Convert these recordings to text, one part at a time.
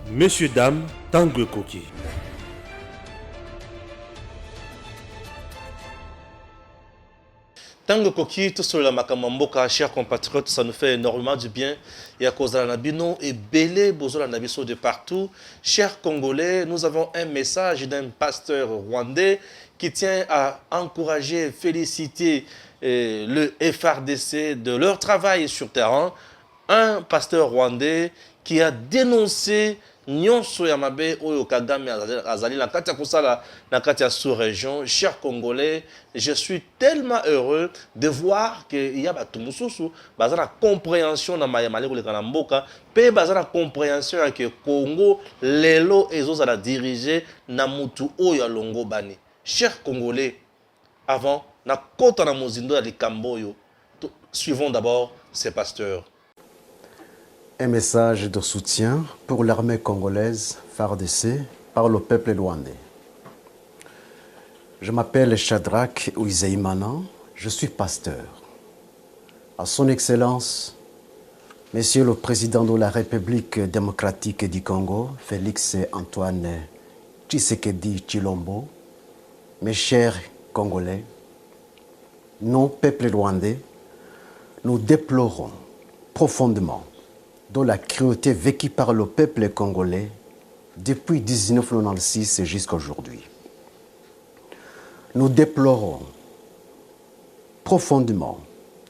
Messieurs, dames, Tanguy Koki. Tanguy Koki, tout sur la Makamamboka, chers compatriotes, ça nous fait énormément du bien. Et à cause de la Nabino et Belé, Bozola Nabiso de partout. Chers Congolais, nous avons un message d'un pasteur rwandais qui tient à encourager, féliciter le FRDC de leur travail sur terrain. Un pasteur rwandais qui a dénoncé nyonso ya mabe oyo Kagame azali na kati ya kosala na kati ya sous-région. Chers Congolais, je suis tellement heureux de voir que il y a bato mususu baza na compréhension na mayamale koleka na mboka pe baza na compréhension ya que Congo lelo ezozala dirigé na mutu oyo alongo bani. Chers Congolais, avant na kota na mozindo ya likambo oyo, suivons d'abord ces pasteurs. Un message de soutien pour l'armée congolaise FARDC par le peuple rwandais. Je m'appelle Shadrach Uizeimana, je suis pasteur. À son Excellence, Monsieur le Président de la République démocratique du Congo, Félix Antoine Tshisekedi Tshilombo, mes chers Congolais, nous, peuple rwandais, nous déplorons profondément de la cruauté vécue par le peuple congolais depuis 1996 jusqu'à aujourd'hui. Nous déplorons profondément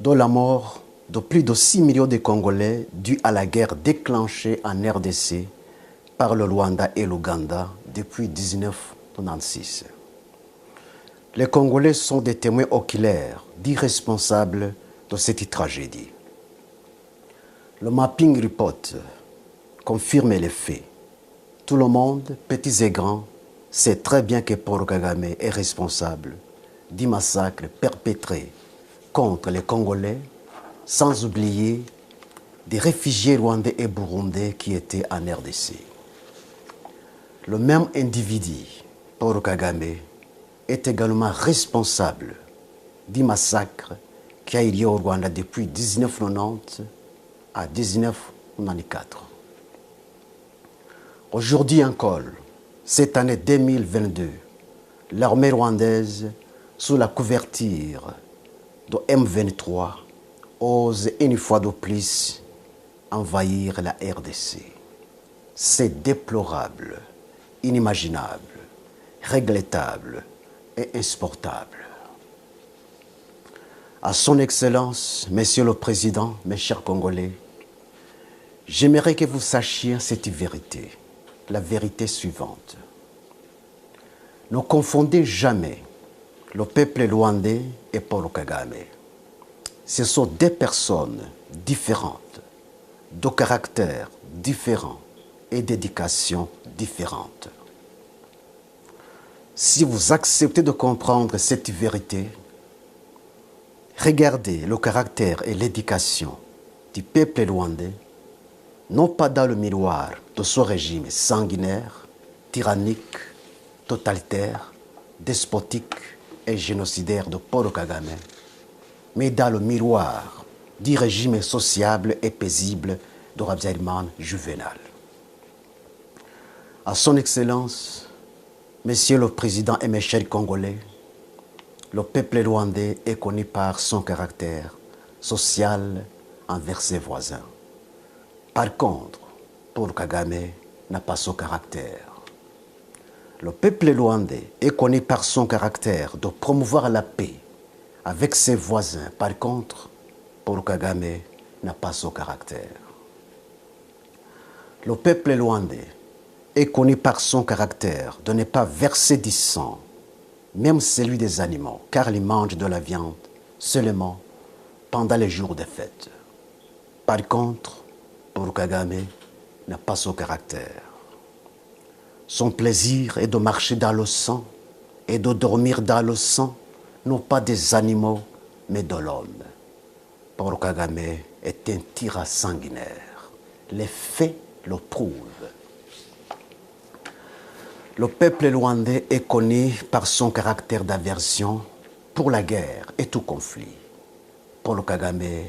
de la mort de plus de 6 millions de Congolais due à la guerre déclenchée en RDC par le Rwanda et l'Ouganda depuis 1996. Les Congolais sont des témoins oculaires d'irresponsables de cette tragédie. Le mapping report confirme les faits. Tout le monde, petits et grands, sait très bien que Paul Kagame est responsable du massacre perpétré contre les Congolais, sans oublier des réfugiés rwandais et burundais qui étaient en RDC. Le même individu, Paul Kagame, est également responsable du massacre qui a eu lieu au Rwanda depuis 1990 à 1994. Aujourd'hui encore, cette année 2022, l'armée rwandaise, sous la couverture de M23, ose une fois de plus envahir la RDC. C'est déplorable, inimaginable, regrettable et insupportable. À son Excellence, Monsieur le Président, mes chers Congolais, j'aimerais que vous sachiez cette vérité, la vérité suivante. Ne confondez jamais le peuple rwandais et Paul Kagame. Ce sont deux personnes différentes, de caractères différents et d'éducation différente. Si vous acceptez de comprendre cette vérité, regardez le caractère et l'éducation du peuple rwandais, non pas dans le miroir de ce régime sanguinaire, tyrannique, totalitaire, despotique et génocidaire de Paul Kagame, mais dans le miroir du régime sociable et paisible de Habyarimana Juvenal. À son Excellence, Monsieur le Président et mes chers Congolais, le peuple rwandais est connu par son caractère social envers ses voisins. Par contre, Paul Kagame n'a pas ce caractère. Le peuple rwandais est connu par son caractère de promouvoir la paix avec ses voisins. Par contre, Paul Kagame n'a pas ce caractère. Le peuple rwandais est connu par son caractère de ne pas verser du sang, même celui des animaux, car il mange de la viande seulement pendant les jours des fêtes. Par contre, Paul Kagame n'a pas ce caractère. Son plaisir est de marcher dans le sang et de dormir dans le sang, non pas des animaux, mais de l'homme. Paul Kagame est un tyran sanguinaire. Les faits le prouvent. Le peuple rwandais est connu par son caractère d'aversion pour la guerre et tout conflit. Paul Kagame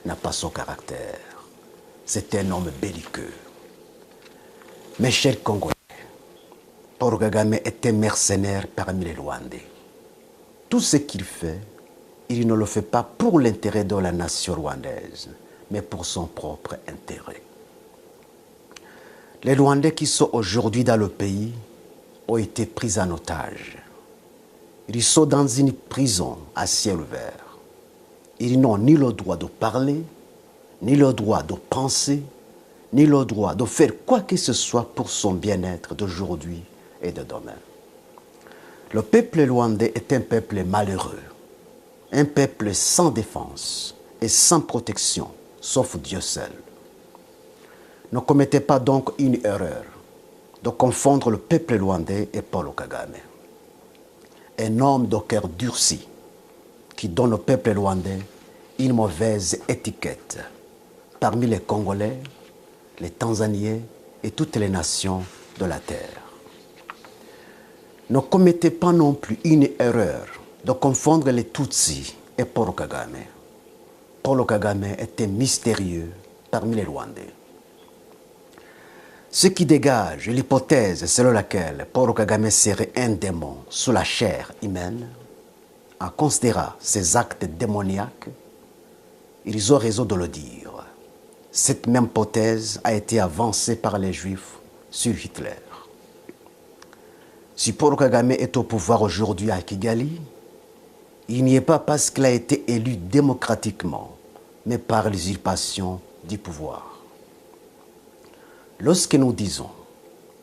n'a pas son caractère. C'est un homme belliqueux. Mes chers Congolais, Paul Kagame est un mercenaire parmi les Rwandais. Tout ce qu'il fait, il ne le fait pas pour l'intérêt de la nation rwandaise, mais pour son propre intérêt. Les Rwandais qui sont aujourd'hui dans le pays ont été pris en otage. Ils sont dans une prison à ciel ouvert. Ils n'ont ni le droit de parler, ni le droit de penser, ni le droit de faire quoi que ce soit pour son bien-être d'aujourd'hui et de demain. Le peuple rwandais est un peuple malheureux, un peuple sans défense et sans protection, sauf Dieu seul. Ne commettez pas donc une erreur de confondre le peuple rwandais et Paul Kagame. Un homme de cœur durci qui donne au peuple rwandais une mauvaise étiquette parmi les Congolais, les Tanzaniens et toutes les nations de la terre. Ne commettez pas non plus une erreur de confondre les Tutsis et Paul Kagame. Paul Kagame est un mystérieux parmi les Rwandais. Ce qui dégage l'hypothèse selon laquelle Paul Kagame serait un démon sous la chair humaine, en considérant ses actes démoniaques, ils ont raison de le dire. Cette même hypothèse a été avancée par les Juifs sur Hitler. Si Paul Kagame est au pouvoir aujourd'hui à Kigali, il n'y est pas parce qu'il a été élu démocratiquement, mais par l'usurpation du pouvoir. Lorsque nous disons,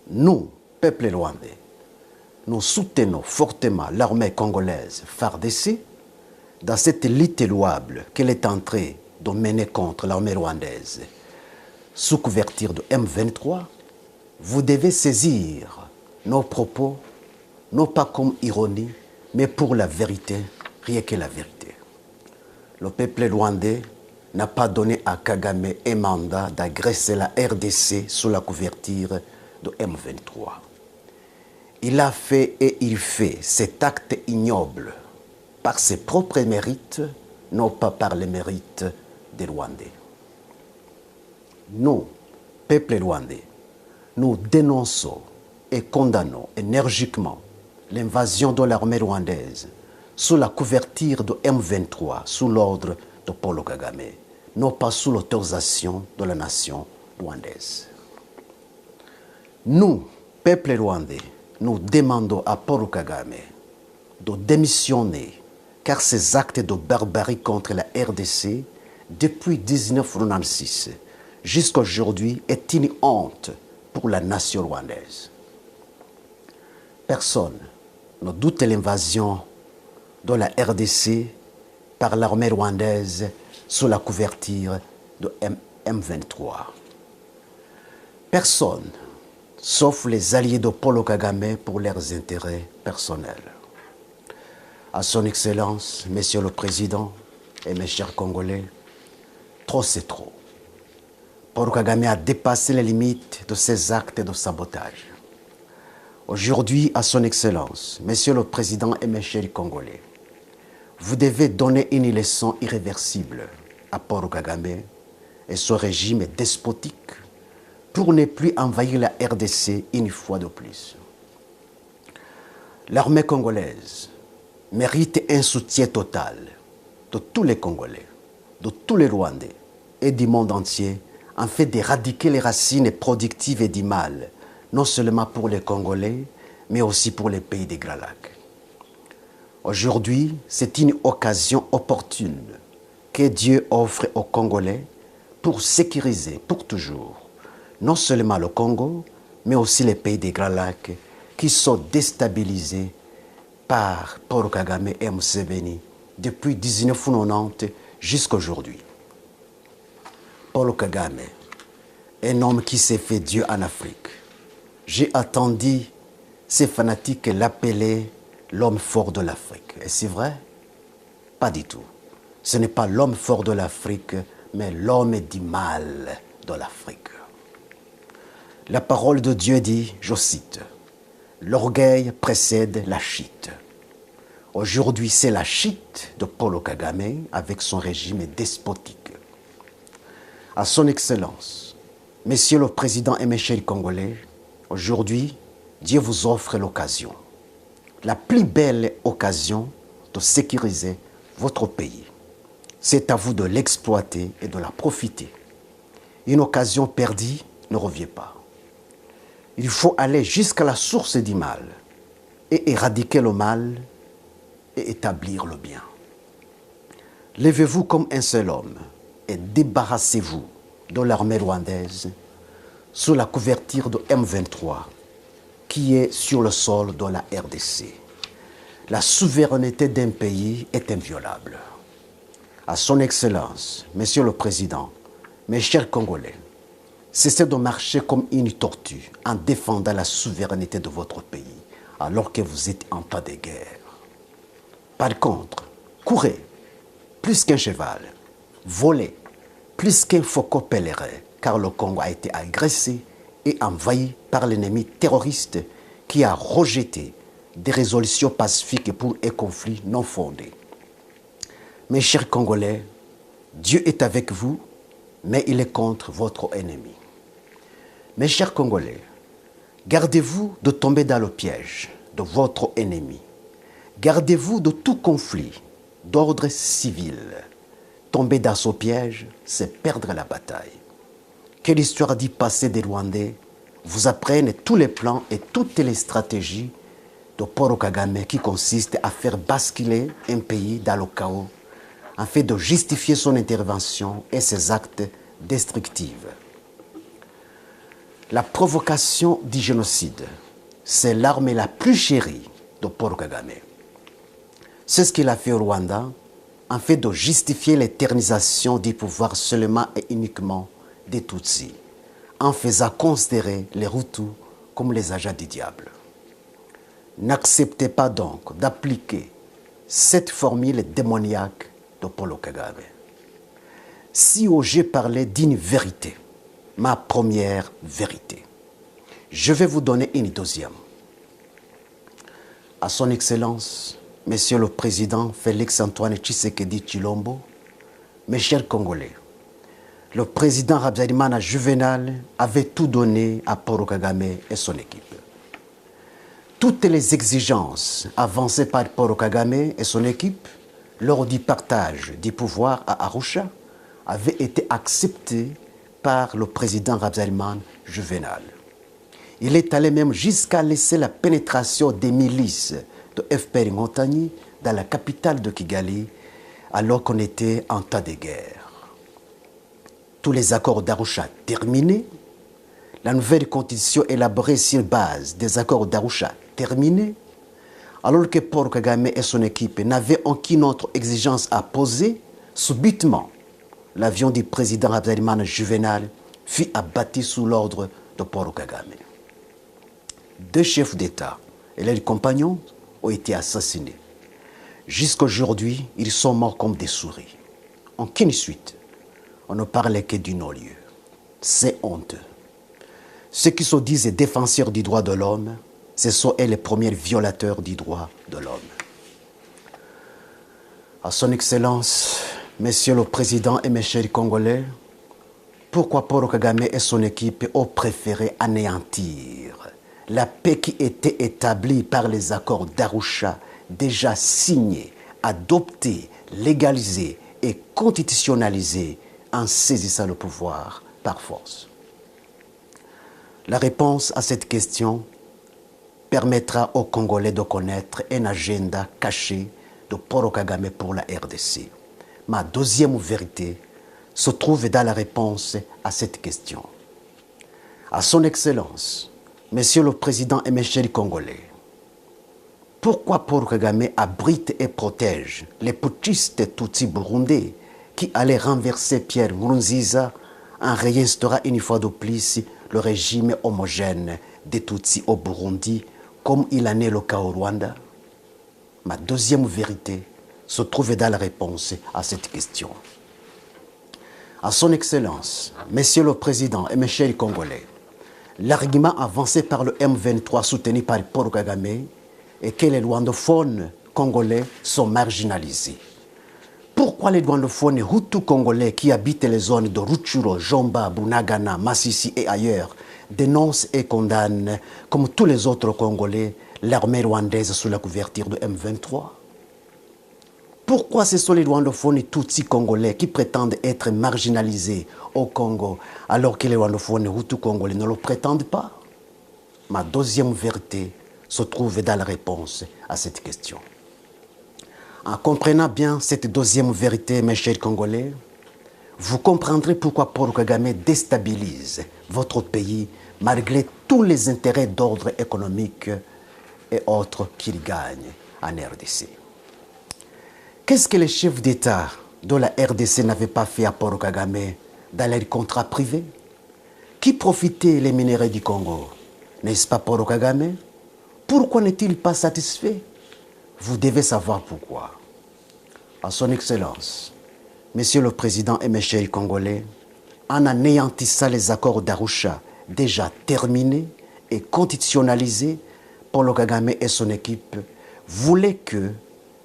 nous, peuple rwandais, nous soutenons fortement l'armée congolaise FARDC dans cette lutte louable qu'elle est en train de mener contre l'armée rwandaise sous couverture de M23, vous devez saisir nos propos, non pas comme ironie, mais pour la vérité, rien que la vérité. Le peuple rwandais n'a pas donné à Kagame un mandat d'agresser la RDC sous la couverture de M23. Il a fait et il fait cet acte ignoble par ses propres mérites, non pas par les mérites des Rwandais. Nous, peuple rwandais, nous dénonçons et condamnons énergiquement l'invasion de l'armée rwandaise sous la couverture de M23, sous l'ordre de Paul Kagame, non pas sous l'autorisation de la nation rwandaise. Nous, peuple rwandais, nous demandons à Paul Kagame de démissionner car ces actes de barbarie contre la RDC depuis 1996 jusqu'à aujourd'hui est une honte pour la nation rwandaise. Personne ne doute l'invasion de la RDC par l'armée rwandaise sous la couverture de M23. Personne, sauf les alliés de Paul Kagame pour leurs intérêts personnels. À son Excellence, Monsieur le Président et mes chers Congolais, trop c'est trop. Paul Kagame a dépassé les limites de ses actes de sabotage. Aujourd'hui, à son Excellence, Monsieur le Président et mes chers Congolais, vous devez donner une leçon irréversible à Paul Kagame et son régime despotique pour ne plus envahir la RDC une fois de plus. L'armée congolaise mérite un soutien total de tous les Congolais, de tous les Rwandais et du monde entier afin d'éradiquer les racines productives et du mal, non seulement pour les Congolais, mais aussi pour les pays des Grands Lacs. Aujourd'hui, c'est une occasion opportune que Dieu offre aux Congolais pour sécuriser pour toujours non seulement le Congo, mais aussi les pays des Grands Lacs qui sont déstabilisés par Paul Kagame et Museveni depuis 1990 jusqu'à aujourd'hui. Paul Kagame, un homme qui s'est fait Dieu en Afrique. J'ai attendu ces fanatiques l'appeler l'homme fort de l'Afrique. Et c'est vrai? Pas du tout. Ce n'est pas l'homme fort de l'Afrique, mais l'homme du mal de l'Afrique. La parole de Dieu dit, je cite, « L'orgueil précède la chute ». Aujourd'hui, c'est la chute de Paul Kagame avec son régime despotique. À son Excellence, Monsieur le Président et mes chers Congolais, Aujourd'hui, Dieu vous offre l'occasion, la plus belle occasion de sécuriser votre pays. C'est à vous de l'exploiter et de la profiter. Une occasion perdue ne revient pas. Il faut aller jusqu'à la source du mal et éradiquer le mal et établir le bien. Levez-vous comme un seul homme et débarrassez-vous de l'armée rwandaise sous la couverture de M23 qui est sur le sol de la RDC. La souveraineté d'un pays est inviolable. À son Excellence, Monsieur le Président, mes chers Congolais, cessez de marcher comme une tortue en défendant la souveraineté de votre pays alors que vous êtes en temps de guerre. Par contre, courez plus qu'un cheval, volez plus qu'un faucon pèlerin, car le Congo a été agressé et envahi par l'ennemi terroriste qui a rejeté des résolutions pacifiques pour un conflit non fondé. Mes chers Congolais, Dieu est avec vous, mais il est contre votre ennemi. Mes chers Congolais, gardez-vous de tomber dans le piège de votre ennemi. Gardez-vous de tout conflit d'ordre civil. Tomber dans ce piège, c'est perdre la bataille. Que l'histoire du passé des Rwandais vous apprenne tous les plans et toutes les stratégies de Paul Kagame qui consistent à faire basculer un pays dans le chaos afin de justifier son intervention et ses actes destructifs. La provocation du génocide, c'est l'arme la plus chérie de Paul Kagame. C'est ce qu'il a fait au Rwanda en fait de justifier l'éternisation du pouvoir seulement et uniquement des Tutsis, en faisant considérer les Hutus comme les agents du diable. N'acceptez pas donc d'appliquer cette formule démoniaque de Paul Kagame. Si osez parler d'une vérité, ma première vérité, je vais vous donner une deuxième. À son Excellence, Monsieur le Président Félix-Antoine Tshisekedi Tshilombo, mes chers Congolais, le président Habyarimana Juvenal avait tout donné à Paul Kagame et son équipe. Toutes les exigences avancées par Paul Kagame et son équipe lors du partage du pouvoir à Arusha avaient été acceptées par le président Habyarimana Juvenal. Il est allé même jusqu'à laisser la pénétration des milices de FPR Montagny dans la capitale de Kigali alors qu'on était en temps de guerre. Tous les accords d'Arusha terminés, la nouvelle constitution élaborée sur base des accords d'Arusha terminée, alors que Paul Kagame et son équipe n'avaient aucune autre exigence à poser, subitement, l'avion du président Habyarimana Juvenal fut abattu sous l'ordre de Paul Kagame. 2 chefs d'État et leurs compagnons ont été assassinés. Jusqu'aujourd'hui, ils sont morts comme des souris. Aucune suite. On ne parlait que du non-lieu. C'est honteux. Ceux qui se disent défenseurs du droit de l'homme, ce sont eux les premiers violateurs du droit de l'homme. À son Excellence, Monsieur le Président et mes chers Congolais, pourquoi Paul Kagame et son équipe ont préféré anéantir la paix qui était établie par les accords d'Arusha, déjà signés, adoptés, légalisés et constitutionnalisés en saisissant le pouvoir par force? La réponse à cette question permettra aux Congolais de connaître un agenda caché de Paul Kagame pour la RDC. Ma deuxième vérité se trouve dans la réponse à cette question. À son Excellence, Monsieur le Président et mes chers Congolais, pourquoi Paul Kagame abrite et protège les putschistes Tutsis burundais qui allaient renverser Pierre Nkurunziza en réinstaurant une fois de plus le régime homogène des Tutsis au Burundi, comme il en est le cas au Rwanda? Ma deuxième vérité se trouve dans la réponse à cette question. À son Excellence, Monsieur le Président et mes chers Congolais, l'argument avancé par le M23 soutenu par Paul Kagame est que les rwandophones congolais sont marginalisés. Pourquoi les rwandophones Hutus congolais qui habitent les zones de Rutshuro, Jomba, Bunagana, Massissi et ailleurs dénonce et condamne, comme tous les autres Congolais, l'armée rwandaise sous la couverture de M23? Pourquoi ce sont les rwandophones et Tutsis congolais qui prétendent être marginalisés au Congo alors que les rwandophones et Hutus congolais ne le prétendent pas? Ma deuxième vérité se trouve dans la réponse à cette question. En comprenant bien cette deuxième vérité, mes chers Congolais, vous comprendrez pourquoi Paul Kagame déstabilise votre pays malgré tous les intérêts d'ordre économique et autres qu'il gagne en RDC. Qu'est-ce que les chefs d'État de la RDC n'avaient pas fait à Paul Kagame dans les contrats privés? Qui profitait les minéraux du Congo? N'est-ce pas Paul Kagame? Pourquoi n'est-il pas satisfait? Vous devez savoir pourquoi. À son Excellence, Monsieur le Président et mes chers Congolais, en anéantissant les accords d'Arusha déjà terminés et conditionnalisés, Paul Kagame et son équipe voulaient que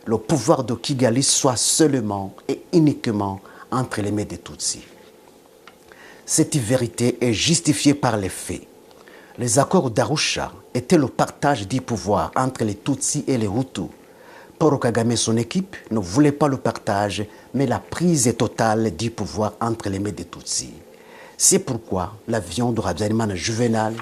le pouvoir de Kigali soit seulement et uniquement entre les mains des Tutsis. Cette vérité est justifiée par les faits. Les accords d'Arusha étaient le partage du pouvoir entre les Tutsis et les Hutus. Paul Kagame et son équipe ne voulaient pas le partage, mais la prise totale du pouvoir entre les mains des Tutsis. C'est pourquoi l'avion de Habyarimana Juvenal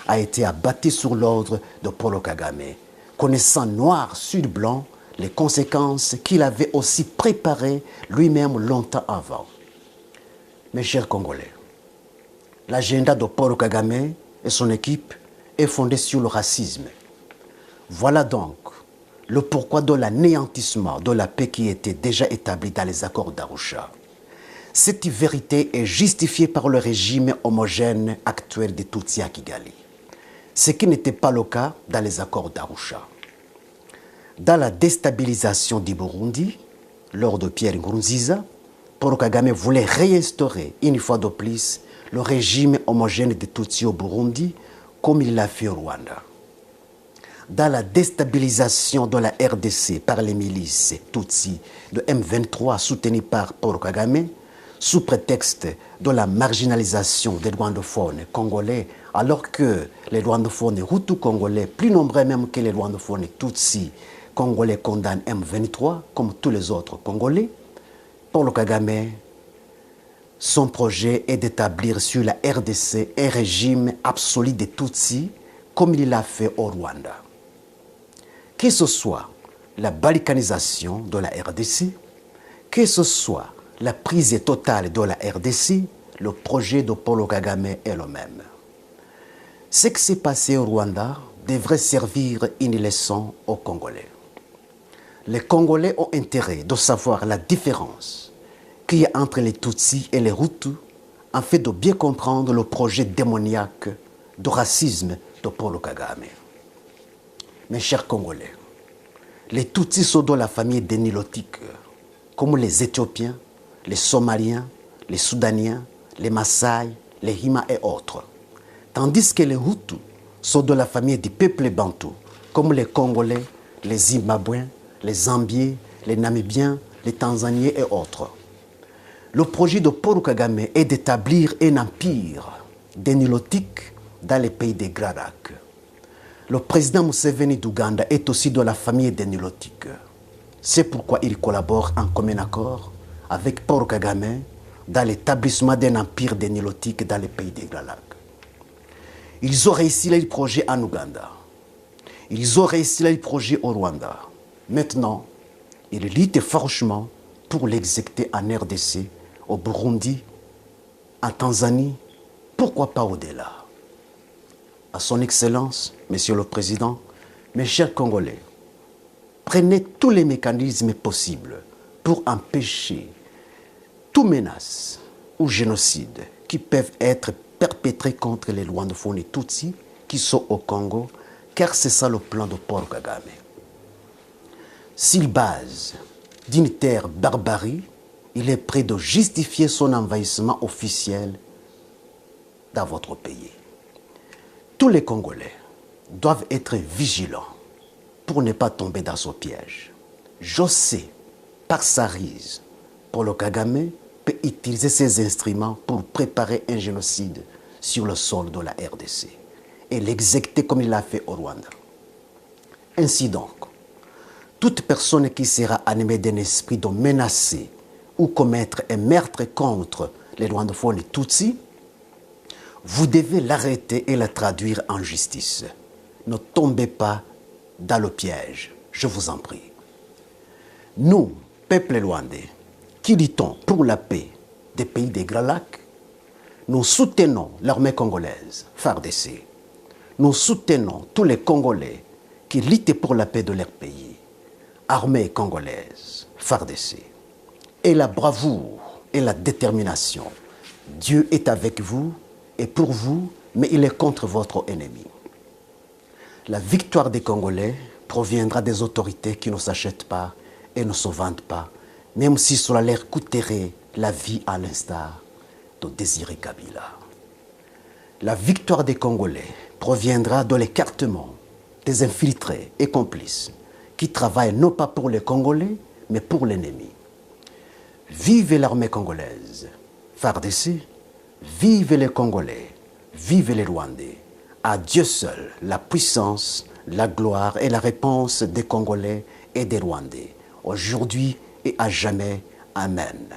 a été abattu sur l'ordre de Paul Kagame, connaissant noir sur blanc les conséquences qu'il avait aussi préparées lui-même longtemps avant. Mes chers Congolais, l'agenda de Paul Kagame et son équipe est fondé sur le racisme. Voilà donc le pourquoi de l'anéantissement de la paix qui était déjà établie dans les accords d'Arusha. Cette vérité est justifiée par le régime homogène actuel des Tutsis à Kigali, ce qui n'était pas le cas dans les accords d'Arusha. Dans la déstabilisation du Burundi, lors de Pierre Nkurunziza, Paul Kagame voulait réinstaurer une fois de plus le régime homogène des Tutsis au Burundi, comme il l'a fait au Rwanda. Dans la déstabilisation de la RDC par les milices Tutsis de M23 soutenues par Paul Kagame, sous prétexte de la marginalisation des rwandophones congolais, alors que les rwandophones Hutus congolais, plus nombreux même que les rwandophones Tutsis congolais, condamnent M23 comme tous les autres Congolais, Paul Kagame, son projet est d'établir sur la RDC un régime absolu des Tutsis comme il l'a fait au Rwanda. Que ce soit la balkanisation de la RDC, que ce soit la prise totale de la RDC, le projet de Paul Kagame est le même. Ce qui s'est passé au Rwanda devrait servir une leçon aux Congolais. Les Congolais ont intérêt de savoir la différence qu'il y a entre les Tutsis et les Hutus afin de bien comprendre le projet démoniaque de racisme de Paul Kagame. Mes chers Congolais, les Tutsis sont de la famille des Nilotiques, comme les Éthiopiens, les Somaliens, les Soudaniens, les Maasai, les Hima et autres. Tandis que les Hutus sont de la famille du peuple bantou, comme les Congolais, les Zimbabwéens, les Zambiens, les Namibiens, les Tanzaniens et autres. Le projet de Paul Kagame est d'établir un empire des Nilotiques dans les pays des Grands Lacs. Le président Museveni d'Ouganda est aussi de la famille des Nilotiques. C'est pourquoi il collabore en commun accord avec Paul Kagame dans l'établissement d'un empire des Nilotiques dans les pays des Grands Lacs. Ils ont réussi leur projet en Ouganda. Ils ont réussi leur projet au Rwanda. Maintenant, ils luttent farouchement pour l'exécuter en RDC, au Burundi, en Tanzanie, pourquoi pas au-delà. À son Excellence, Monsieur le Président, mes chers Congolais, prenez tous les mécanismes possibles pour empêcher toute menace ou génocide qui peuvent être perpétrés contre les rwandophones et Tutsis qui sont au Congo, car c'est ça le plan de Paul Kagame. S'il base d'une terre barbarie, il est prêt de justifier son envahissement officiel dans votre pays. Tous les Congolais doivent être vigilants pour ne pas tomber dans ce piège. Je sais, par sa ruse, Paul Kagame peut utiliser ces instruments pour préparer un génocide sur le sol de la RDC et l'exécuter comme il l'a fait au Rwanda. Ainsi donc, toute personne qui sera animée d'un esprit de menacer ou commettre un meurtre contre les Rwandophones et Tutsis, vous devez l'arrêter et la traduire en justice. Ne tombez pas dans le piège, je vous en prie. Nous, peuple rwandais, qui luttons pour la paix des pays des Grands Lacs, nous soutenons l'armée congolaise, FARDC. Nous soutenons tous les Congolais qui luttent pour la paix de leur pays, armée congolaise, FARDC. Et la bravoure et la détermination, Dieu est avec vous et pour vous, mais il est contre votre ennemi. La victoire des Congolais proviendra des autorités qui ne s'achètent pas et ne se vendent pas, même si cela leur coûterait la vie à l'instar de Désiré Kabila. La victoire des Congolais proviendra de l'écartement des infiltrés et complices qui travaillent non pas pour les Congolais, mais pour l'ennemi. Vive l'armée congolaise, FARDC, vive les Congolais, vive les Rwandais. À Dieu seul la puissance, la gloire et la réponse des Congolais et des Rwandais, aujourd'hui et à jamais. Amen.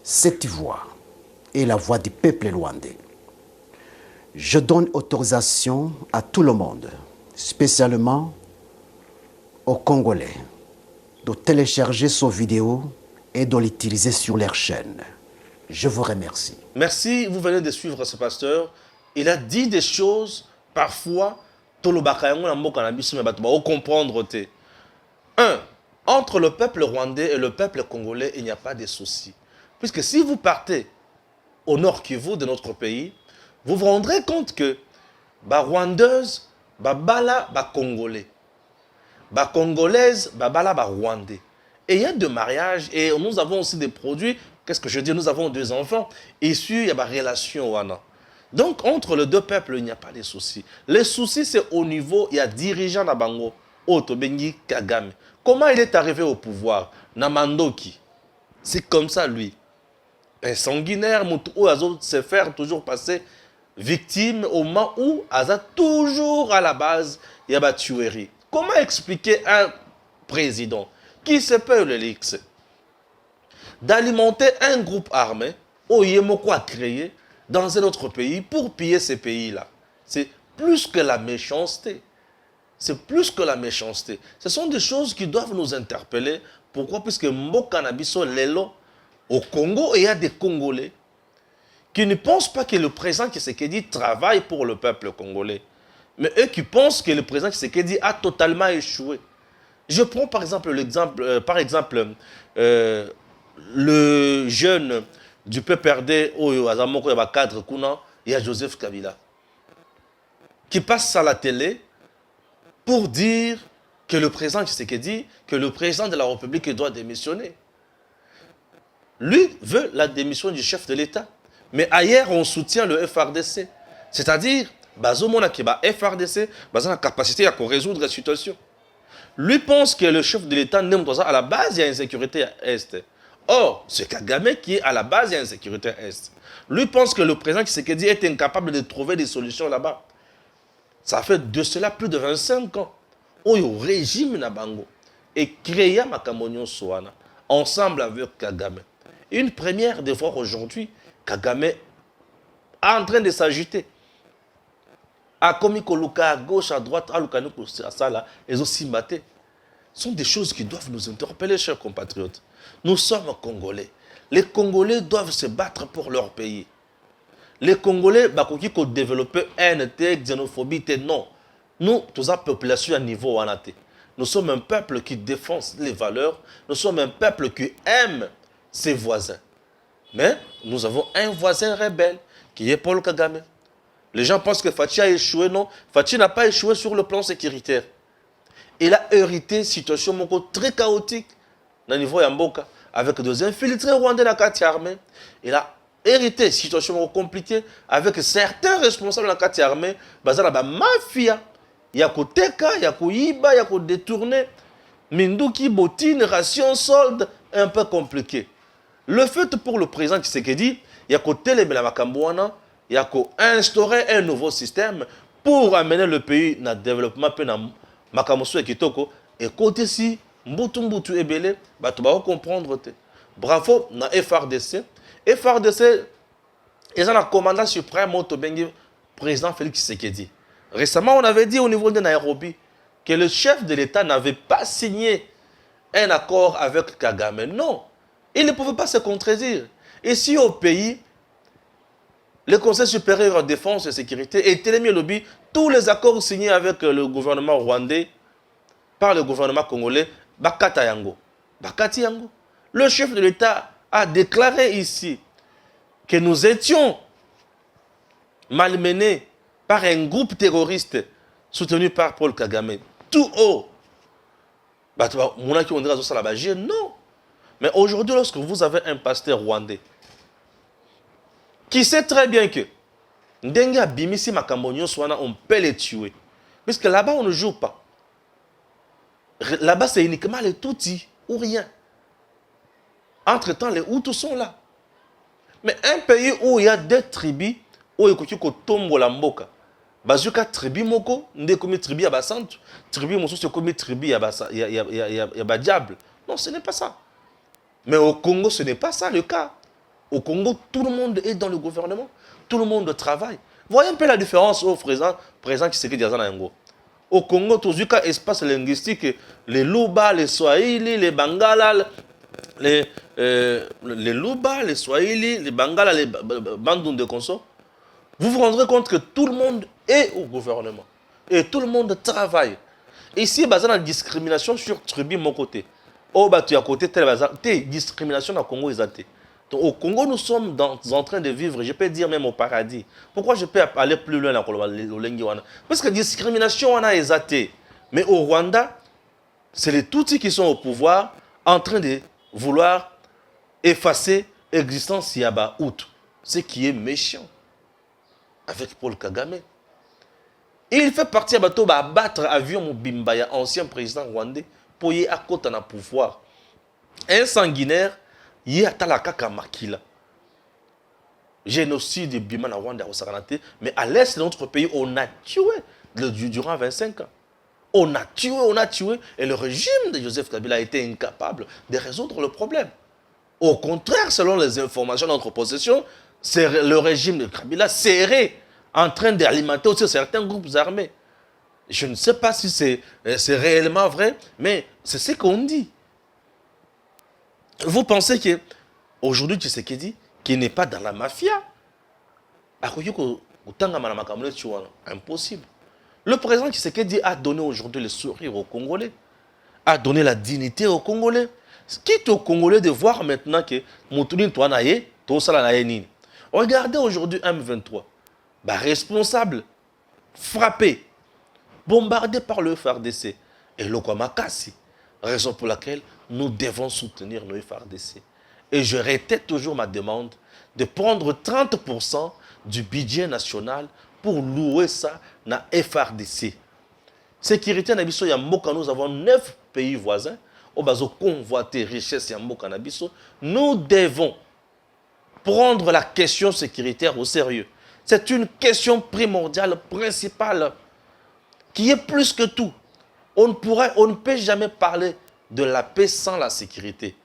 Cette voix est la voix du peuple rwandais. Je donne autorisation à tout le monde, spécialement aux Congolais, de télécharger ces vidéos et de l'utiliser sur leur chaîne. Je vous remercie. Merci, vous venez de suivre ce pasteur. Il a dit des choses, parfois, comprendre. Un, entre le peuple rwandais et le peuple congolais, il n'y a pas de souci. Puisque si vous partez au nord Kivu de notre pays, vous vous rendrez compte que Rwandaise, bala Congolais, Congolaise, bala Rwandais. Et il y a des mariages et nous avons aussi des produits. Qu'est-ce que je dis? Nous avons 2 enfants issus, il y a des relations. Donc, entre les deux peuples, il n'y a pas de soucis. Les soucis, c'est au niveau, il y a dirigeant na bango, Otobengi Kagame. Comment il est arrivé au pouvoir? Namandoki. C'est comme ça, lui. Un sanguinaire, où Azo se faire toujours passer victime au moment où Aza toujours à la base, il y a la tuerie. Comment expliquer un président qui se peut le l'X d'alimenter un groupe armé, Oyemoko a créé dans un autre pays pour piller ces pays-là? C'est plus que la méchanceté. C'est plus que la méchanceté. Ce sont des choses qui doivent nous interpeller. Pourquoi? Puisque Mboka Nabiso Lelo, au Congo, il y a des Congolais qui ne pensent pas que le président Tshisekedi travaille pour le peuple congolais. Mais eux qui pensent que le président Tshisekedi a totalement échoué. Je prends par exemple l'exemple, le jeune du PPRD, Azamoko Yaba cadre Kuna, il y a Joseph Kabila, qui passe à la télé pour dire que le président Tshisekedi, que le président de la République doit démissionner. Lui veut la démission du chef de l'État. Mais ailleurs, on soutient le FRDC. C'est-à-dire, Bazomona qui va FRDC, Bazana la capacité à résoudre la situation. Lui pense que le chef de l'État n'aime pas ça. À la base, il y a une sécurité à Est. Or, c'est Kagame qui est à la base, il y a une sécurité à Est. Lui pense que le président Tshisekedi est incapable de trouver des solutions là-bas. Ça fait de cela plus de 25 ans. Au régime Nabango et créé Makamonyo Soana ensemble avec Kagame. Une première de voir aujourd'hui Kagame est en train de s'agiter. À Komikoluka, à gauche, à droite, à Lukanuko, à ça là, et aussi maté. Ce sont des choses qui doivent nous interpeller, chers compatriotes. Nous sommes Congolais. Les Congolais doivent se battre pour leur pays. Les Congolais, qui ont développé haine, xénophobie, non. Nous, toute la population à niveau anaté. Nous sommes un peuple qui défend les valeurs. Nous sommes un peuple qui aime ses voisins. Mais nous avons un voisin rebelle qui est Paul Kagame. Les gens pensent que Fachi a échoué. Non, Fachi n'a pas échoué sur le plan sécuritaire. Il a hérité une situation très chaotique au niveau Yamboka, avec des infiltrés rwandais dans la carte armée. Il a hérité une situation compliquée avec certains responsables de la carte armée, basés sur la mafia. Il y a Koteka, il y a Koyiba, il y a détourné. Minduki, Botine, ration, solde, un peu compliqué. Le fait pour le président Tshisekedi, il y a côté les Makamboana, Il y a instaurer un nouveau système pour amener le pays dans le développement, dans makamosu et kitoko. Et côté si, mbutu ebele, tu vas comprendre. Bravo, na FRDC. FRDC, ils ont un commandant suprême, président Félix Tshisekedi. Récemment, on avait dit au niveau de Nairobi que le chef de l'État n'avait pas signé un accord avec Kagame. Non, il ne pouvait pas se contredire. Ici au pays, le Conseil supérieur de défense et sécurité et Télémi Lobby, tous les accords signés avec le gouvernement rwandais par le gouvernement congolais, Bakata Yango. Bakati Yango. Le chef de l'État a déclaré ici que nous étions malmenés par un groupe terroriste soutenu par Paul Kagame. Tout haut. Non. Mais aujourd'hui, lorsque vous avez un pasteur rwandais qui sait très bien que Ndenga Bimisi Makambonyo Swana, on peut les tuer. Parce que là-bas, on ne joue pas. Là-bas, c'est uniquement les Tutsis ou rien. Entre-temps, les Hutus sont là. Mais un pays où il y a des tribus, où il y a tombo la mboka, bazuka tribu moko, nde komi tribu ya basantu, tribu mosu se komi tribu ya ba diable. Non, ce n'est pas ça. Mais au Congo, ce n'est pas ça le cas. Au Congo, tout le monde est dans le gouvernement, tout le monde travaille. Voyez un peu la différence au présent qui se dit dans Yango. Au Congo, tout cas espace linguistique, les Luba, les Swahili, les Bangala, les Luba, les Swahili, les Bangala, les Bandung de Conso, vous vous rendrez compte que tout le monde est au gouvernement. Et tout le monde travaille. Ici, il y a une discrimination sur tribu mon côté. Oh, tu as côté tel discrimination dans le Congo. Donc, au Congo, nous sommes en train de vivre, je peux dire même au paradis. Pourquoi je peux aller plus loin dans le Lengiwana? Parce que discrimination, on a exaté. Mais au Rwanda, c'est les Tutsis qui sont au pouvoir en train de vouloir effacer l'existence Yaba Out. Ce qui est méchant avec Paul Kagame. Il fait partie de battre avion Mubimbaya, ancien président rwandais, pour y à côté dans pouvoir. Un sanguinaire, il y a Talakaka Makila. Génocide de Bima na Rwanda au Saranate, mais à l'est de notre pays, on a tué durant 25 ans. On a tué, et le régime de Joseph Kabila a été incapable de résoudre le problème. Au contraire, selon les informations de notre possession, c'est le régime de Kabila serré, en train d'alimenter aussi certains groupes armés. Je ne sais pas si c'est réellement vrai, mais c'est ce qu'on dit. Vous pensez qu'aujourd'hui, Tshisekedi, qui n'est pas dans la mafia, impossible. Le président Tshisekedi a donné aujourd'hui le sourire aux Congolais, a donné la dignité aux Congolais. Quitte aux Congolais de voir maintenant que Moutoulin Touanaye, regardez aujourd'hui M23, responsable, frappé, bombardé par le FARDC et le Kwamakasi, raison pour laquelle nous devons soutenir le FARDC. Et je répète toujours ma demande de prendre 30% du budget national pour louer ça dans FARDC. Sécurité Nabiso Yamboka, nous avons 9 pays voisins. Au bazo convoiter richesse Yamboka Nabiso. Nous devons prendre la question sécuritaire au sérieux. C'est une question primordiale, principale, qui est plus que tout. On ne peut jamais parler de la paix sans la sécurité.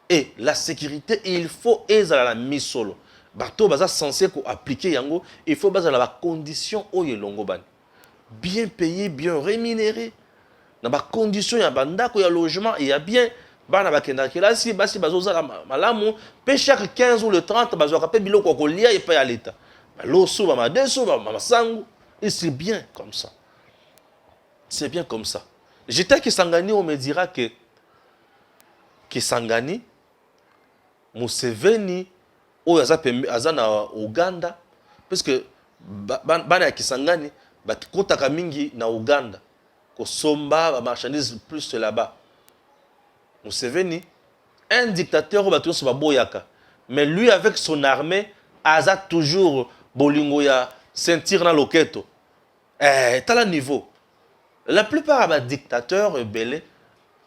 Et la sécurité, il faut aider à la mise solo. Bato baza censé appliquer yango, il faut baser la condition au yelongo ban. Bien payé, bien rémunéré. Dans la condition, il y a bandako, il y a logement, il y a bien. Bana bakenda kila si basi bazoza malamu, pe chaque 15 ou le 30 bazo kapé biloko ko lia et pas à l'état. Loso ba madeso ba masangu, et c'est bien comme ça. C'est bien comme ça. J'étais que Sangani, on me dira que Sangani, Museveni, ou Azana Uganda, parce que Bana Kisangani, Kotaka mingi na Uganda, ko somba marchandise plus là-bas. Museveni, un dictateur mais lui avec son armée, Aza toujours bolingo ya sentir na loketo. T'as le niveau. La plupart des dictateurs belés,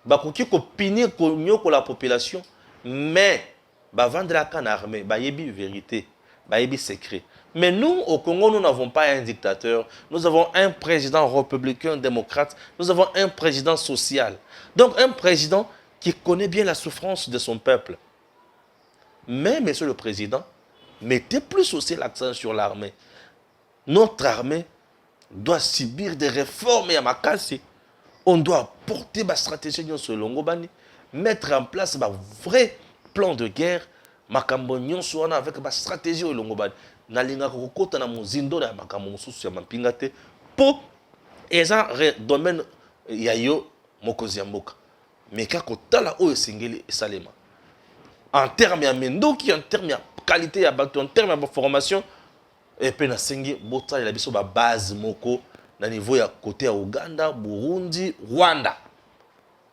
bakoki ko punir ko la population, mais ba vendre la canne armée, ba yebi vérité, ba yebi secret. Mais nous, au Congo, nous n'avons pas un dictateur. Nous avons un président républicain démocrate. Nous avons un président social. Donc, un président qui connaît bien la souffrance de son peuple. Mais, monsieur le président, mettez plus aussi l'accent sur l'armée. Notre armée doit subir des réformes à Makassi. On doit porter ma stratégie sur le Longobani, mettre en place un vrai plan de guerre, makambo nyonso wana avec ma stratégie au Longobani. Nalinga kokota na muzindo na makambo mususu ya mampinga te po eza domaine ya yo mokozi ya mboka. Mais kako tala oyo singeli esalema. En termes ya mendoki, en termes ya qualité ya bato, en termes ya formation, et puis na sengi bota ya biso ba base moko na niveau ya côté ya Uganda, Burundi, Rwanda.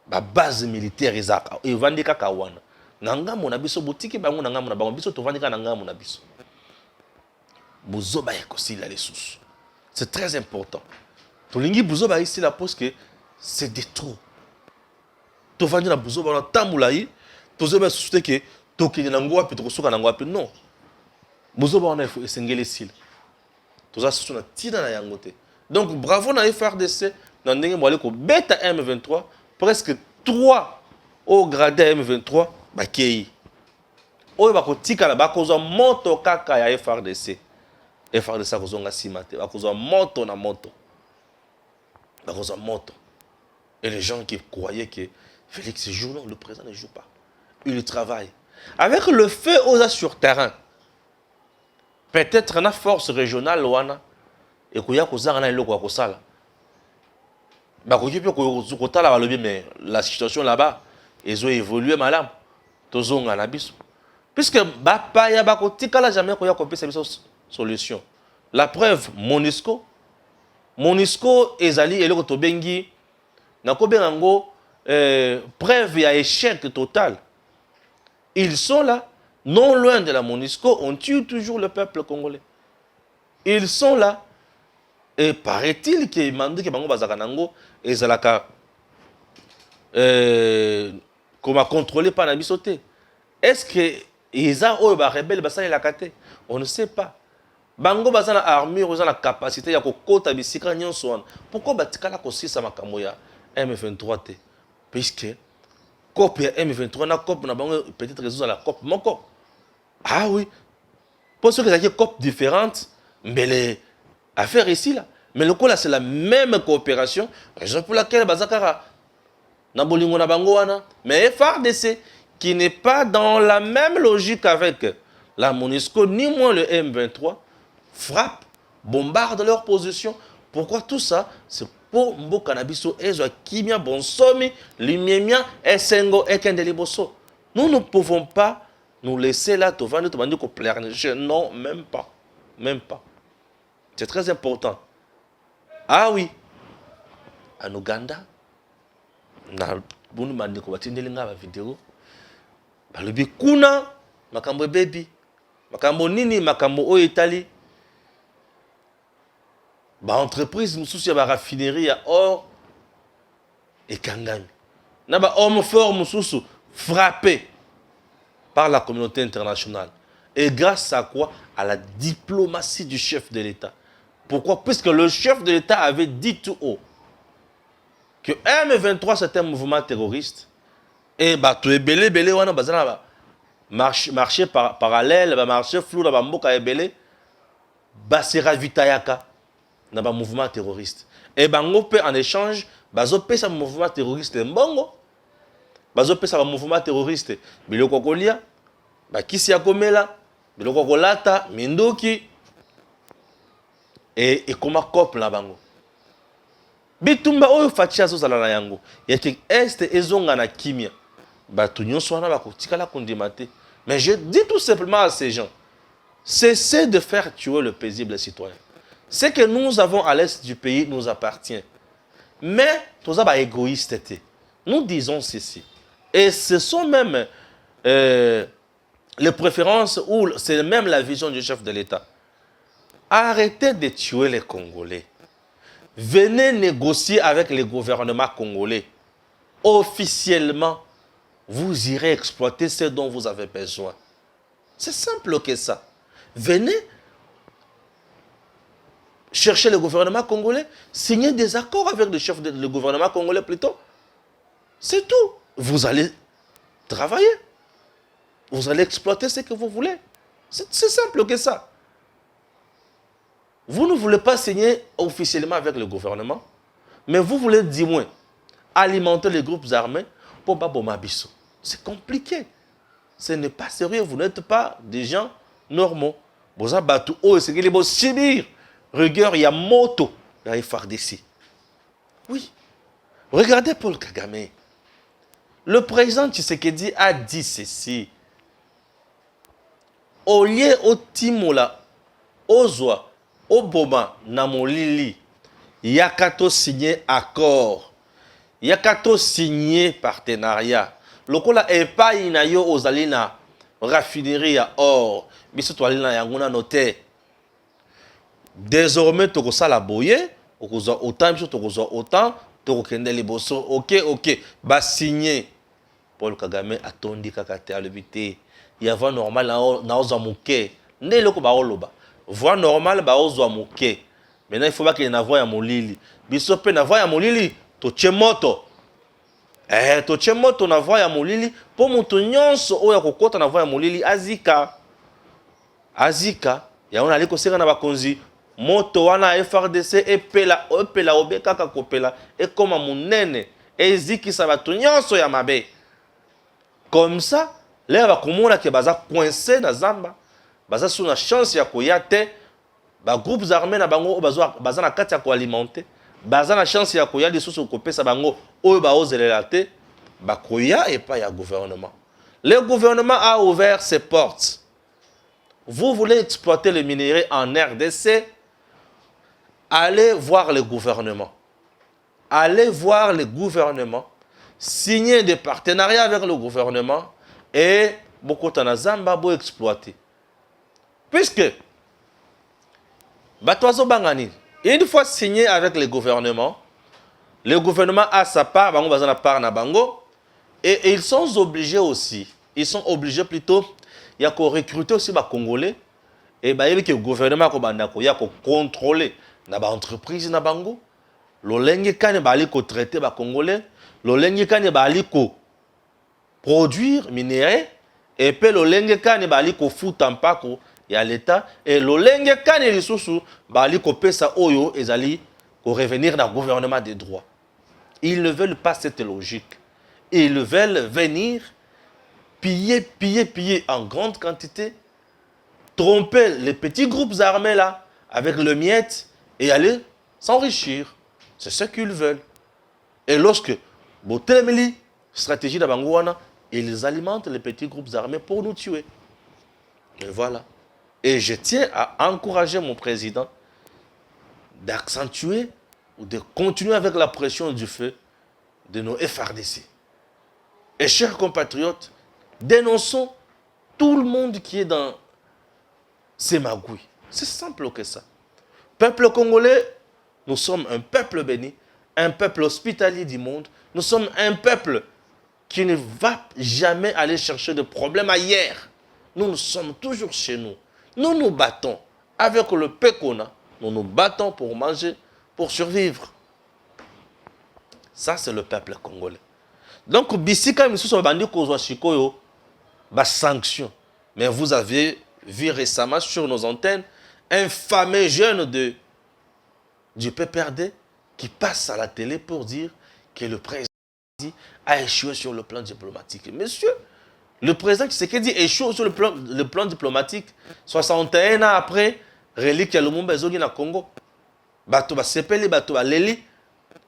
Ba base militaire ezaka evandi kaka wana. Na ngambo na biso botiki bango na ngambo na bango biso tovandi kaka na ngambo na biso. Buzoba ekosila lesusu. C'est très important. Tolingi buzoba ici la parce que c'est de trop. Tovandi na buzoba na tambula yi, tozoba susute ke tokende na ngwa pe tokosuka na ngwa pe non. Buzoba wana esengeli sila. Toza susu na tina na yango te. Donc bravo na FRDC na ndenge mwale ko beta M23 presque 3 au grade M23 bakei. Oyo bakotika la bakozwa moto kaka ya FRDC. FRDC akozonga sima te, bakozwa moto na moto. Bakozwa moto. Et les gens qui croyaient que Félix joue, non, le président ne joue pas. Il travaille. Avec le feu aux sur terrain, peut-être une force régionale, wana, et qu'il y a des gens qui ont mais la situation là-bas, ils ont évolué, madame. Puisque il y a jamais solution. La preuve, MONUSCO est allé et le Tobengi, preuve à échec total. Ils sont là, non loin de la MONUSCO, on tue toujours le peuple congolais. Ils sont là, et paraît-il que Mandu Kebango Bazakanango et Zalaka comment contrôler par la bisoté. Est-ce que ils ont des rebelles basani la kate? On ne sait pas. Bango basana armure, ils ont la capacité ya kokota bisika nyonso. Pourquoi batikala kosisa makambo ya M23 te? Puisque COP ya M23 na COP na bango peut-être résoudre la COP moko. Ah oui. Pour ceux qui ont des COP différentes, mais les affaires ici là, mais le coup là c'est la même coopération, raison pour laquelle bazakara na bolingo na bango wana, mais FARDC qui n'est pas dans la même logique avec la MONUSCO ni moins le M23 frappe, bombarde leur position. Pourquoi tout ça? C'est pour mboka na biso ezo kimia bonsomi, limiemia esengo ekendeli boso. Nous ne pouvons pas nous laisser là tovandi to bandi ko pleurnicher, non, même pas. Même pas. C'est très important. Ah oui, en Ouganda, na bunu bandi ko batindeli nga ba vidéo. Balobi kuna makambo baby, makambo nini, makambo o Italie. Ba entreprise mususu ya ba raffinerie ya or et kangami. Na ba homme fort mususu frappé par la communauté internationale. Et grâce à quoi? À la diplomatie du chef de l'État. Pourquoi? Puisque le chef de l'État avait dit tout haut que M23 c'est un mouvement terroriste. Et bah tout est belé wana bazana marché parallèle, marché flou ba mboka ebelé ba se ravitayaka na ba mouvement terroriste. Et bango pe en échange bazo pesa mouvement terroriste mbongo. Bazo pesa ba mouvement terroriste biloko kolia ba kisi ya komela biloko kolata mindoki et comment couple na bango. Bitumba oyo fatia zo zala na yango ya ki est ezonga na kimia batu nyonso wana bakotikala kondimate. Mais je dis tout simplement à ces gens, cessez de faire tuer le paisible citoyen. Ce que nous avons à l'est du pays nous appartient. Mais tous ça égoïste. Nous disons ceci. Et ce sont même les préférences ou c'est même la vision du chef de l'État. Arrêtez de tuer les Congolais. Venez négocier avec les gouvernements congolais. Officiellement, vous irez exploiter ce dont vous avez besoin. C'est simple que ça. Venez chercher le gouvernement congolais, signer des accords avec le chef du gouvernement congolais plutôt. C'est tout. Vous allez travailler. Vous allez exploiter ce que vous voulez. C'est simple que ça. Vous ne voulez pas signer officiellement avec le gouvernement, mais vous voulez, du moins, alimenter les groupes armés pour Babomabiso. C'est compliqué. Ce n'est pas sérieux. Vous n'êtes pas des gens normaux. Vous avez battu haut et c'est qu'il est subir. Regarde, il y a moto. Il y a FARDC. Oui. Regardez Paul Kagame. Le président Tshisekedi a dit ceci. Au lieu au Timola, au Zoa, au Boma, Namolili, Yakato signé accord. Yakato signé partenariat. Lokola epa inayo ozalina raffinerie ya or. Biso toalina yanguna noté. Désormais toko sala boye, okozwa autant biso tokozwa autant, toko kende liboso. OK, ba signé. Paul Kagame atondi kaka te alebité. Il y a voie normale na ozwa muke. Nde loko ba oloba. Voie normale ba ozwa muke. Maintenant il faut pas qu'il y ait na voie ya molili. Biso pe na voie ya molili to tchemoto. To tchemoto na voie ya molili po mutu nyonso oya kokota na voie ya molili azika. Azika ya ona aliko senga na bakonzi moto wana FRDC epela obe kaka kopela ekoma munene ezikisa batu nyonso ya mabe. Comme ça, là va komona ke baza coincé na zamba, baza sous na chance ya koya te, ba groupes armés na bango baza na kati ya ko alimenter, baza na chance ya koya lisusu kopesa bango oyo ba ozelela te, ba koya et pas ya gouvernement. Le gouvernement a ouvert ses portes. Vous voulez exploiter le minerai en RDC, allez voir le gouvernement. Allez voir le gouvernement. Signer des partenariats avec le gouvernement et beaucoup de Zamba pour exploiter. Puisque, une fois signé avec le gouvernement a sa part, et ils sont obligés aussi, plutôt, il y a qu'à recruter aussi les Congolais, et il y a que le gouvernement a contrôler les entreprises, le kane bali ko traiter ba congolais, le kane bali ko produire minerai et puis le kane bali ko foutre en pako ya l'état et le kane lisusu bali ko pesa oyo ezali ko revenir dans le gouvernement des droits. Ils ne veulent pas cette logique. Ils veulent venir piller en grande quantité, tromper les petits groupes armés là avec le miette et aller s'enrichir. C'est ce qu'ils veulent. Et lorsque Botelemeli, stratégie d'Abangouana, ils alimentent les petits groupes armés pour nous tuer. Et voilà. Et je tiens à encourager mon président d'accentuer ou de continuer avec la pression du feu de nos FRDC. Et chers compatriotes, dénonçons tout le monde qui est dans ces magouilles. C'est simple que ça. Peuple congolais, nous sommes un peuple béni, un peuple hospitalier du monde. Nous sommes un peuple qui ne va jamais aller chercher de problèmes ailleurs. Nous sommes toujours chez nous. Nous nous battons avec le peu qu'on a. Nous nous battons pour manger, pour survivre. Ça, c'est le peuple congolais. Donc, Bissika, sanction. Mais vous avez vu récemment sur nos antennes un fameux jeune du PPRD qui passe à la télé pour dire que le président a échoué sur le plan diplomatique. Monsieur, le président Tshisekedi échoue sur le plan diplomatique 61 ans après, relique ya Lumumba ezongi na Congo. Bato ba sepeli, bato ba leli.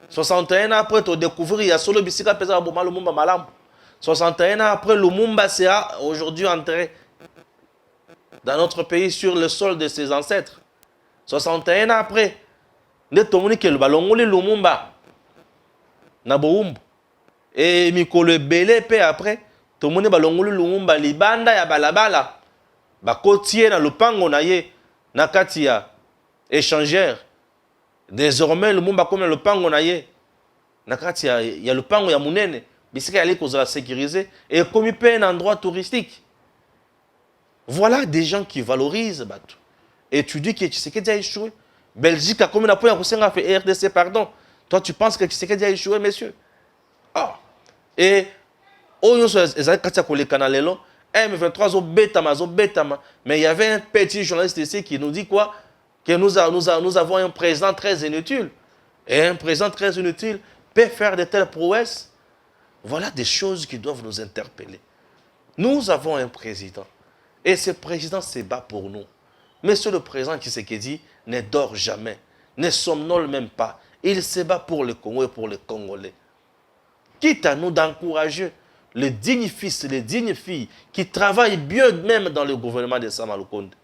61 ans après, tu découvres ya solo bisika pesa boma Lumumba malam. 61 ans après, Lumumba sera aujourd'hui entré dans notre pays sur le sol de ses ancêtres. 61 ans après, ne tomoni ke balongoli Lumumba na Boumbu. Et mikolo belé pe après, tomoni balongoli Lumumba libanda ya balabala. Bakotier na lupango na ye na kati ya échangeur. Désormais Lumumba comme le lupango na ye na kati ya lupango ya munene, bisika yali kozala sécurisé et comme pe un endroit touristique. Voilà des gens qui valorisent Batou. Et tu dis que Tshisekedi a échoué. Belgique a commis la première a fait RDC, pardon. Toi, tu penses que Tshisekedi a échoué, messieurs? Ah. Et, M23, mais il y avait un petit journaliste ici qui nous dit quoi? Que nous avons un président très inutile. Et un président très inutile peut faire de telles prouesses. Voilà des choses qui doivent nous interpeller. Nous avons un président. Et ce président se bat pour nous. Monsieur le président Tshisekedi ne dort jamais, ne somnole même pas. Il se bat pour le Congo et pour les Congolais. Quitte à nous d'encourager les dignes fils et les dignes filles qui travaillent bien même dans le gouvernement de Sama Lukonde.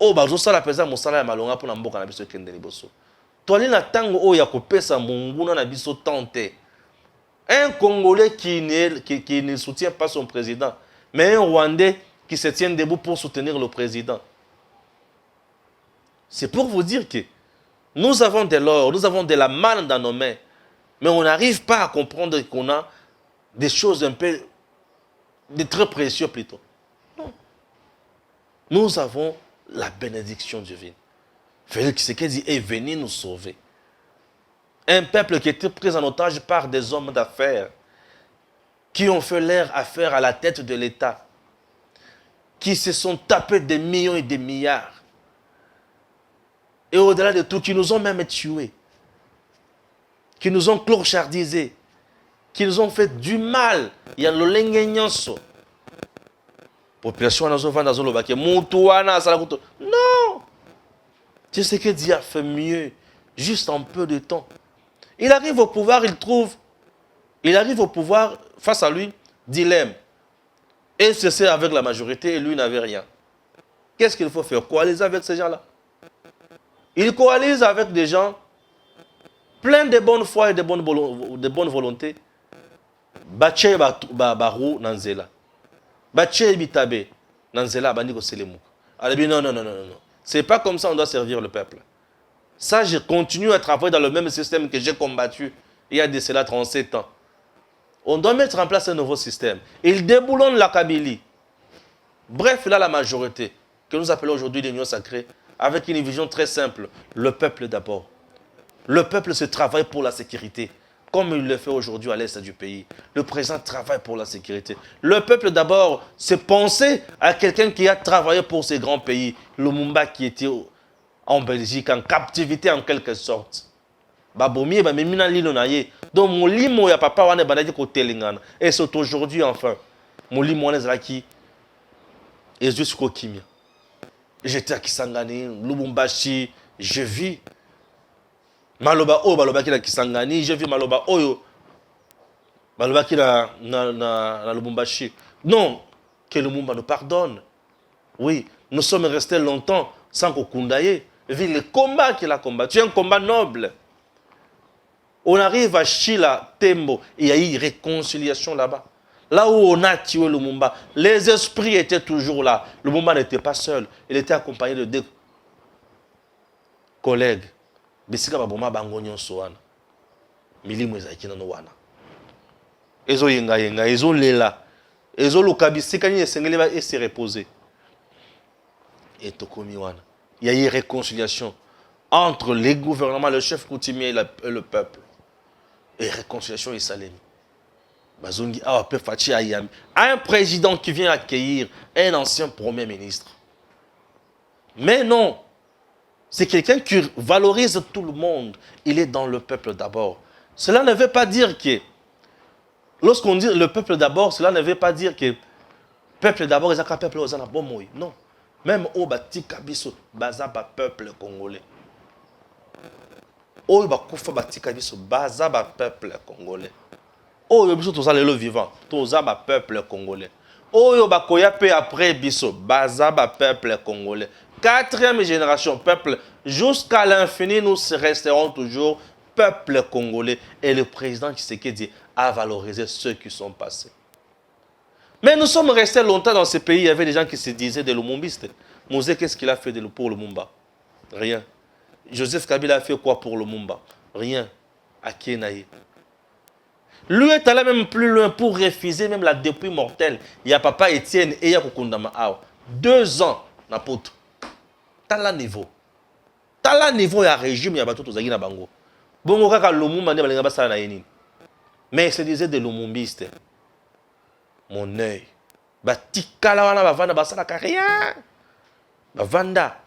Oh, bah, ça la présence, mon salaire malonga pour n'importe quoi biso kende liboso. Toi, li na tango oh ya kopesa munguna na biso tante. Un Congolais qui ne soutient pas son président, mais un Rwandais qui se tient debout pour soutenir le président. C'est pour vous dire que nous avons de l'or, nous avons de la manne dans nos mains, mais on n'arrive pas à comprendre qu'on a des choses un peu, de très précieux plutôt. Non. Nous avons la bénédiction divine. Félix Tshisekedi est venu nous sauver. Un peuple qui était pris en otage par des hommes d'affaires qui ont fait leur affaire à la tête de l'État, qui se sont tapés des millions et des milliards. Et au-delà de tout, qui nous ont même tués, qui nous ont clochardisés, qui nous ont fait du mal. Il y a le lengenyoso. Population non! Tu sais que Dieu a fait mieux, juste en peu de temps. Il arrive au pouvoir, il arrive au pouvoir, face à lui, dilemme. Et c'est avec la majorité, et lui n'avait rien. Qu'est-ce qu'il faut faire? Coaliser avec ces gens-là. Il coalise avec des gens pleins de bonne foi et de bonne volonté. Bache Barou Nanzela. Bache Bitabe Nanzela Bandiko Selemou. Elle dit non. C'est pas comme ça on doit servir le peuple. Ça, je continue à travailler dans le même système que j'ai combattu il y a de cela 37 ans. On doit mettre en place un nouveau système. Il déboulonne la Kabylie. Bref, là, la majorité, que nous appelons aujourd'hui l'Union sacrée, avec une vision très simple. Le peuple d'abord. Le peuple se travaille pour la sécurité, comme il le fait aujourd'hui à l'est du pays. Le président travaille pour la sécurité. Le peuple d'abord, c'est penser à quelqu'un qui a travaillé pour ces grands pays. Lumumba qui était en Belgique, en captivité en quelque sorte. Babomi, Bamimina Lilonaye. Donc, mon limo ya papa wane banadi ko telingana. Et c'est aujourd'hui enfin. Mon limo wane zaki. Et jusqu'au Kimia. J'étais à Kisangani, Lubumbashi, je vis. Maloba o Maloba ki na Kisangani, je vis Maloba oyo. Maloba ki na Lubumbashi. Non, que le Lumumba nous pardonne. Oui, nous sommes restés longtemps sans Kokundaye. Vu le combat qu'il a combattu, un combat noble. On arrive à Chila, Tembo, il y a eu réconciliation là-bas. Là où on a tué Lumumba, les esprits étaient toujours là. Lumumba n'était pas seul, il était accompagné de deux collègues. Bisika baboma bangonyo soana. Milimu ezaki na wana. Ezo yenga, ezo lela. Ezo luka bisika ni esengeli ba se reposer. Et tokomi wana. Il y a eu réconciliation entre les gouvernements, le chef coutumier et le peuple. Et réconciliation et salemi. Bazungi a Fachi Ayami. Un président qui vient accueillir un ancien premier ministre. Mais non. C'est quelqu'un qui valorise tout le monde. Il est dans le peuple d'abord. Cela ne veut pas dire que... Lorsqu'on dit le peuple d'abord, cela ne veut pas dire que... Peuple d'abord, ils ont un peuple aux bon. Non. Même au bati kabiso, bazaba peuple congolais. Au bakufa bati kabiso, bazaba peuple congolais. Oh, yo biso toza lelo vivant, toza ba peuple congolais. Oh, yo bakoya pe après biso, baza ba peuple congolais. Quatrième génération, peuple, jusqu'à l'infini, nous resterons toujours peuple congolais. Et le président Tshisekedi a valorisé ceux qui sont passés. Mais nous sommes restés longtemps dans ce pays, il y avait des gens qui se disaient des lumumbistes. Mosé, qu'est-ce qu'il a fait pour Lumumba? Rien. Joseph Kabila a fait quoi pour Lumumba? Rien. À Kenaï. Lui est allé même plus loin pour refuser même la dépouille mortelle. Il y a papa Étienne et il y a Kokundama Ao. 2 ans, Napoto. T'as le niveau. tala niveau ya régime ya bato tozaki na bango bongo kaka Lumumba nde balinga basala na ye nini mais se disait de lumumbiste mon œil batikala wana bavanda basalaka rien bavanda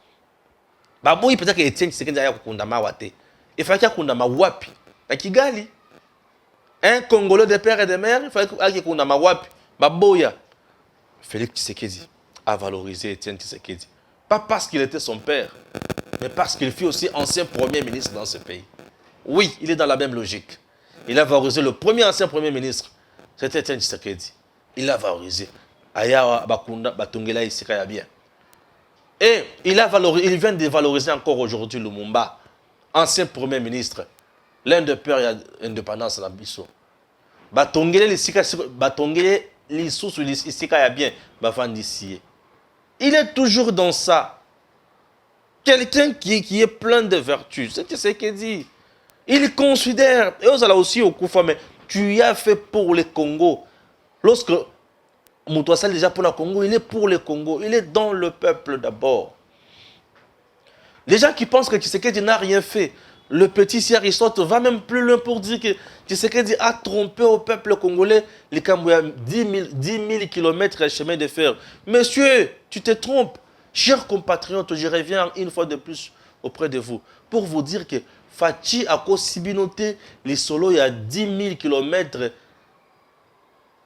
baboyi peut-être que Etienne Tshisekedi aya kokunda mawa te efaki akunda mawapi na Kigali un Congolais de père et de mère efaki akunda mawapi baboya Félix Tshisekedi a valorisé Etienne Tshisekedi pas parce qu'il était son père mais parce qu'il fut aussi ancien premier ministre dans ce pays. Oui, il est dans la même logique. Il a valorisé le premier ancien premier ministre, c'était Etienne Tshisekedi. Il l'a valorisé. Aya bakunda batongela isika ya bien. Et il vient de valoriser encore aujourd'hui Lumumba, ancien premier ministre, l'un des pères de l'indépendance de Bisso. Batongela isika batongela lisusu isika ya bien bavandisier. Il est toujours dans ça. Quelqu'un qui est plein de vertus, c'est ce qu'il dit. Il considère, et on a aussi au Koufa, mais tu y as fait pour le Congo. Lorsque Moutouassal déjà pour le Congo, il est pour le Congo, il est dans le peuple d'abord. Les gens qui pensent que Tshisekedi n'a rien fait, le petit si Aristote va même plus loin pour dire que Tshisekedi a trompé au peuple congolais les Cambouya 10 000 kilomètres de chemin de fer. Monsieur, tu te trompes. Chers compatriotes, je reviens une fois de plus auprès de vous pour vous dire que Fachi a possibilité les solos il y a 10 000 km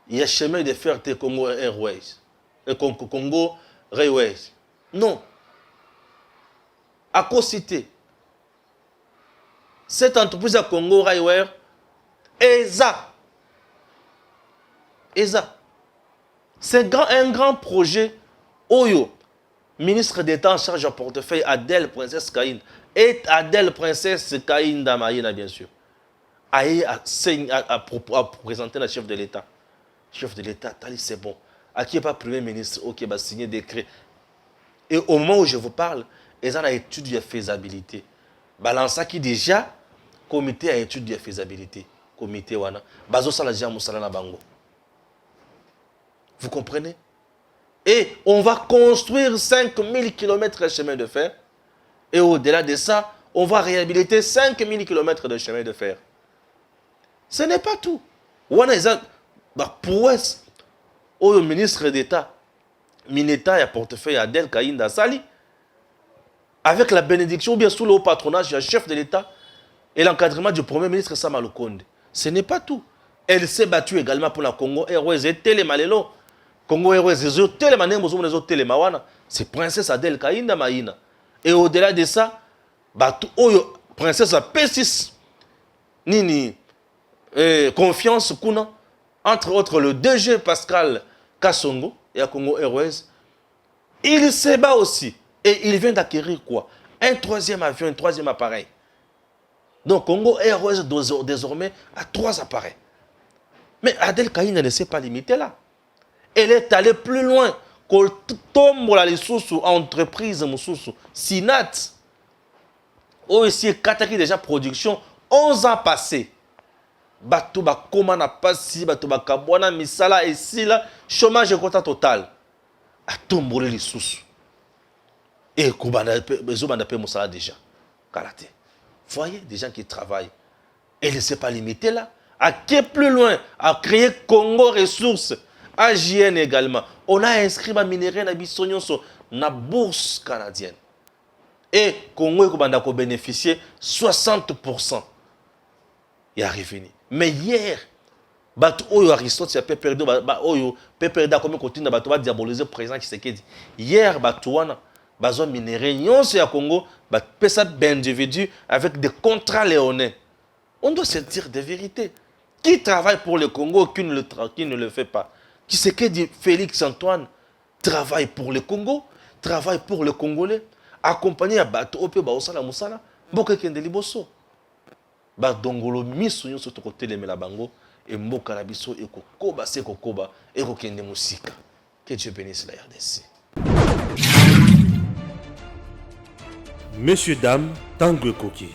il y a chemin de fer de Congo Airways Congo Railways. Non. À cause cité cette entreprise à Congo Railways ESA. C'est un grand projet Oyo. Ministre d'État en charge du portefeuille Adèle Princesse Kaïn et Adèle Princesse Kaïn Damayena, bien sûr, a présenté le chef de l'État. Chef de l'État, c'est bon. À qui n'est pas Premier ministre, ok, va signer décret. Et au moment où je vous parle, ils ont une étude de faisabilité. Balance qui déjà, comité à étude de faisabilité. Comité wana. Bazo Salajia Moussalana Bango. Vous comprenez? Et on va construire 5000 km de chemin de fer. Et au-delà de ça, on va réhabiliter 5000 km de chemin de fer. Ce n'est pas tout. Pour le ministre d'État, Mineta et portefeuille Adel Kaïnda Sali, avec la bénédiction ou bien sous le haut patronage du chef de l'État et l'encadrement du premier ministre Sama Lukonde. Ce n'est pas tout. Elle s'est battue également pour la Congo Airways et Télémalélo. Congo Airways, c'est Princesse Adèle Kaïnda Maïna. Et au-delà de ça, Princesse P6, Nini, confiance Kuna, entre autres le DG Pascal Kassongo et à Congo Airways, il se bat aussi. Et il vient d'acquérir quoi? Un troisième avion, un troisième appareil. Donc Congo Airways désormais a 3 appareils. Mais Adèle Kaïnda ne s'est pas limitée là. Elle est allée plus loin que tombe la sous entreprise Moussoussou. Sinat. Aussi, Kataki déjà production, 11 ans passés. Batou ba komana pasi, batou ba kabwana misala et si là, chômage et quota total. A tombe les sous. Et Koubana pe Moussala déjà. Karaté. Voyez des gens qui travaillent. Elle ne s'est pas limitée là. À qui plus loin, à créer Congo Ressources. AJN également. On a inscrit ma minerai na bisognon sur la bourse canadienne. Et Congo a bénéficié 60%. Il y a revenu. Mais hier, Aristote a perdu, comme continue à diaboliser le président Tshisekedi. Hier, Batouana, Bazo minerai, yon c'est à Congo, pesa d'individus avec des contrats léonais. On doit se dire des vérités. Qui travaille pour le Congo, qui ne le fait pas? Tshisekedi Félix Antoine travaille pour le Congo, travaille pour le Congolais, accompagné à Bato Ope Baosala Moussala, Mboka Kende Liboso. Badongolo miso nyo soto côté les Melabango et Mboka Nabiso et Kokoba se Kokoba et Kende Musika. Que Dieu bénisse la RDC. Messieurs, dames, Tanguy Koki.